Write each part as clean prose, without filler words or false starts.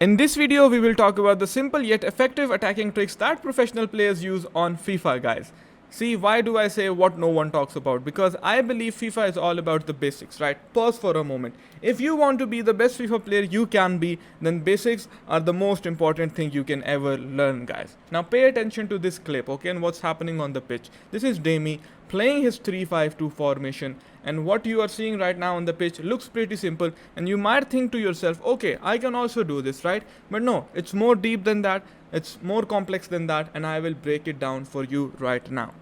In this video, we will talk about the simple yet effective attacking tricks that professional players use on FIFA, guys. See, why do I say what no one talks about? Because I believe FIFA is all about the basics, right? Pause for a moment. If you want to be the best FIFA player you can be, then basics are the most important thing you can ever learn, guys. Now pay attention to this clip, okay, and what's happening on the pitch. This is Demi playing his 3-5-2 formation, and what you are seeing right now on the pitch looks pretty simple, and you might think to yourself, okay, I can also do this, right? But no, it's more deep than that, it's more complex than that, and I will break it down for you right now.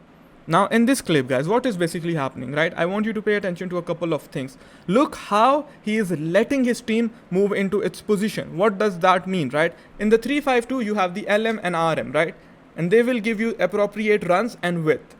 Now in this clip, guys, what is basically happening, right? I want you to pay attention to a couple of things. Look how he is letting his team move into its position. What does that mean, right? In the 3-5-2, you have the LM and RM, right? And they will give you appropriate runs and width.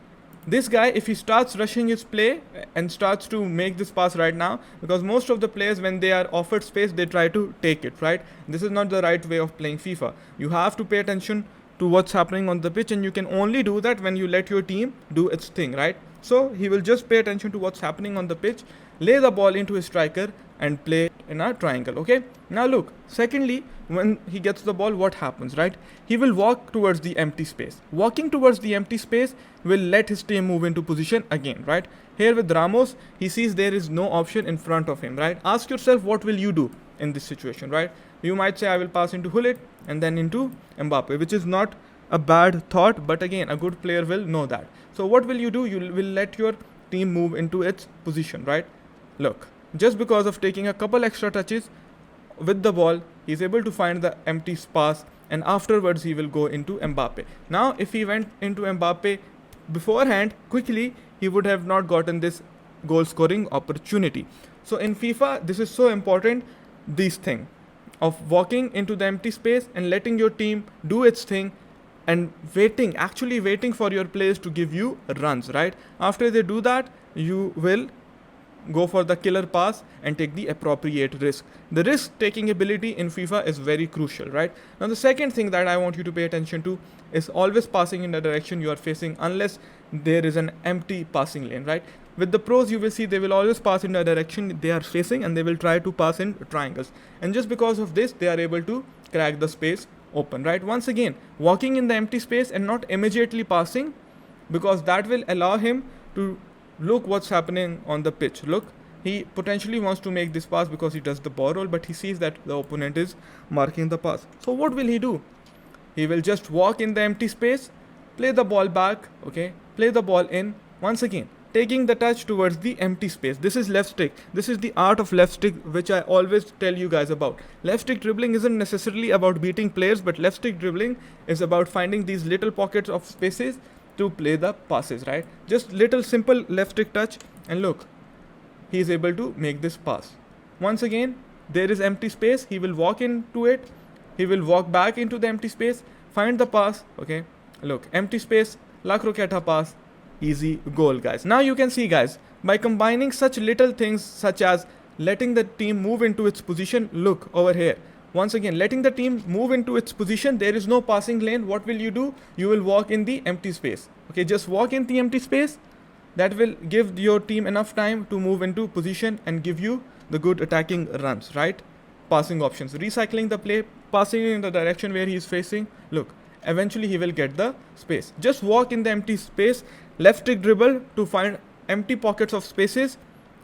This guy, if he starts rushing his play and starts to make this pass right now, because most of the players, when they are offered space, they try to take it, right? This is not the right way of playing FIFA. You have to pay attention to what's happening on the pitch, and you can only do that when you let your team do its thing, right? So he will just pay attention to what's happening on the pitch, lay the ball into his striker and play in a triangle, okay? Now look, secondly, when he gets the ball, what happens, right? He will walk towards the empty space. Walking towards the empty space will let his team move into position again, right? Here with Ramos, he sees there is no option in front of him, right? Ask yourself, what will you do in this situation, right? You might say, I will pass into Hullet and then into Mbappe, which is not a bad thought, but again, a good player will know that. So what will you do? You will let your team move into its position, right? Look, just because of taking a couple extra touches with the ball, he's able to find the empty pass, and afterwards he will go into Mbappe. Now, if he went into Mbappe beforehand, quickly, he would have not gotten this goal scoring opportunity. So in FIFA, this is so important, this thing of walking into the empty space and letting your team do its thing and actually waiting for your players to give you runs, right? After they do that, you will go for the killer pass and take the appropriate risk. The risk taking ability in FIFA is very crucial, right? Now the second thing that I want you to pay attention to is always passing in the direction you are facing, unless there is an empty passing lane, right? With the pros, you will see they will always pass in the direction they are facing, and they will try to pass in triangles. And just because of this, they are able to crack the space open, right? Once again, walking in the empty space and not immediately passing, because that will allow him to look what's happening on the pitch. Look, he potentially wants to make this pass because he does the ball roll, but he sees that the opponent is marking the pass. So what will he do? He will just walk in the empty space, play the ball back, okay, play the ball in, once again taking the touch towards the empty space. This is left stick. This is the art of left stick, which I always tell you guys about. Left stick dribbling isn't necessarily about beating players, but left stick dribbling is about finding these little pockets of spaces to play the passes, right? Just little simple left stick touch, and look, he is able to make this pass. Once again, there is empty space. He will walk into it. He will walk back into the empty space, find the pass, okay? Look, empty space, La Croqueta pass, easy goal, guys. Now you can see, guys, by combining such little things such as letting the team move into its position, look over here. Once again, letting the team move into its position, there is no passing lane. What will you do? You will walk in the empty space. Okay, just walk in the empty space. That will give your team enough time to move into position and give you the good attacking runs, right? Passing options, recycling the play, passing in the direction where he is facing. Look, eventually he will get the space. Just walk in the empty space, left stick dribble to find empty pockets of spaces,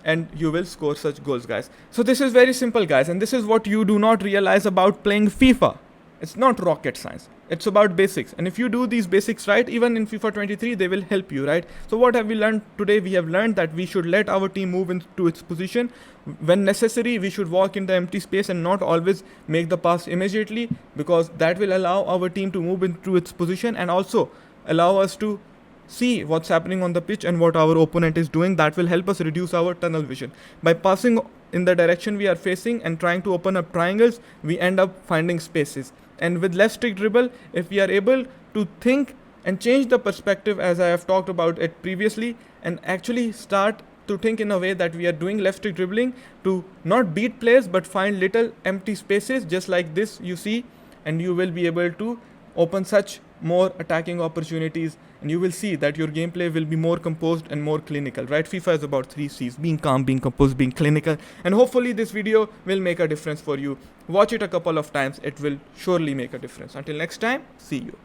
and you will score such goals, guys. So this is very simple, guys, and this is what you do not realize about playing FIFA. It's not rocket science. It's about basics. And if you do these basics right, even in FIFA 23, they will help you, right? So what have we learned today? We have learned that we should let our team move into its position. When necessary, we should walk in the empty space and not always make the pass immediately, because that will allow our team to move into its position and also allow us to see what's happening on the pitch and what our opponent is doing. That will help us reduce our tunnel vision. By passing in the direction we are facing and trying to open up triangles, we end up finding spaces. And with left stick dribble, if we are able to think and change the perspective, as I have talked about it previously, and actually start to think in a way that we are doing left stick dribbling to not beat players but find little empty spaces just like this you see, and you will be able to open such more attacking opportunities and you will see that your gameplay will be more composed and more clinical, right? FIFA is about 3 C's: being calm, being composed, being clinical. And hopefully this video will make a difference for you. Watch it a couple of times, it will surely make a difference. Until next time, see you.